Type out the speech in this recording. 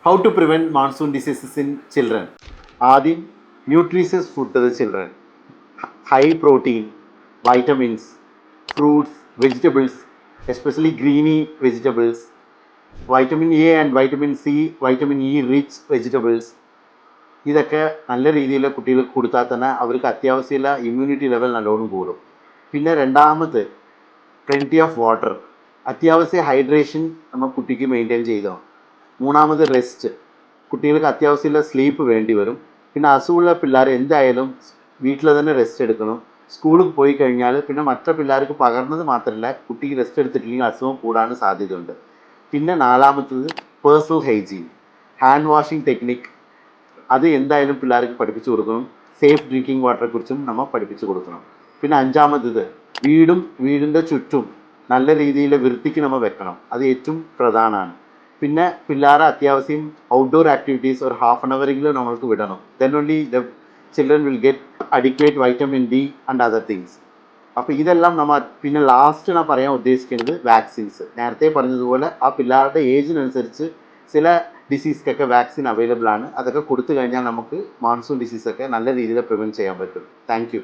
How to prevent monsoon diseases in children? ആദ്യം nutritious food to the children. High protein, vitamins, fruits, vegetables, especially greeny vegetables, vitamin A and vitamin C, vitamin E rich vegetables. ഇതൊക്കെ നല്ല രീതിയിൽ കുട്ടികൾക്ക് കൊടുത്താൽ തന്നെ അവർക്ക് അത്യാവശ്യമുള്ള immunity level നല്ലോണം കൂടും. പിന്നെ രണ്ടാമത് പ്ലെൻറ്റി ഓഫ് വാട്ടർ, അത്യാവശ്യ ഹൈഡ്രേഷൻ നമ്മൾ കുട്ടിക്ക് മെയിൻറ്റെയിൻ ചെയ്തോ. മൂന്നാമത് റെസ്റ്റ്, കുട്ടികൾക്ക് അത്യാവശ്യമുള്ള സ്ലീപ്പ് വേണ്ടി വരും. പിന്നെ അസുഖമുള്ള പിള്ളേർ എന്തായാലും വീട്ടിൽ തന്നെ റെസ്റ്റ് എടുക്കണം. സ്കൂളിൽ പോയി കഴിഞ്ഞാൽ പിന്നെ മറ്റു പിള്ളേർക്ക് പകർന്നത് മാത്രമല്ല, കുട്ടിക്ക് റെസ്റ്റ് എടുത്തിട്ടില്ലെങ്കിൽ അസുഖം കൂടാൻ സാധ്യതയുണ്ട്. പിന്നെ നാലാമത്തത് personal hygiene, hand washing technique, അത് എന്തായാലും പിള്ളേർക്ക് പഠിപ്പിച്ചു കൊടുക്കണം. സേഫ് ഡ്രിങ്കിങ് വാട്ടറെ കുറിച്ചും നമ്മൾ പഠിപ്പിച്ചു കൊടുക്കണം. പിന്നെ അഞ്ചാമത്തത് വീടിൻ്റെ ചുറ്റും നല്ല രീതിയിൽ വൃത്തിക്ക് നമ്മൾ വെക്കണം. അത് ഏറ്റവും പ്രധാനമാണ്. പിന്നെ പിള്ളേരെ അത്യാവശ്യം ഔട്ട്ഡോർ ആക്ടിവിറ്റീസ് ഒരു ഹാഫ് ആൻ അവറെങ്കിലും നമ്മൾക്ക് വിടണം. Then only the children will get adequate vitamin D and other things. അപ്പോൾ ഇതെല്ലാം നമ്മൾ പിന്നെ ലാസ്റ്റ് ഞാൻ പറയാൻ ഉദ്ദേശിക്കുന്നത് വാക്സിൻസ്. നേരത്തെ പറഞ്ഞതുപോലെ ആ പിള്ളേരുടെ ഏജിനനുസരിച്ച് ചില ഡിസീസ്ക്കൊക്കെ വാക്സിൻ അവൈലബിൾ ആണ്. അതൊക്കെ കൊടുത്തു കഴിഞ്ഞാൽ നമുക്ക് മോൺസൂൺ ഡിസീസൊക്കെ നല്ല രീതിയിൽ പ്രിവെൻറ്റ് ചെയ്യാൻ പറ്റും. Thank you.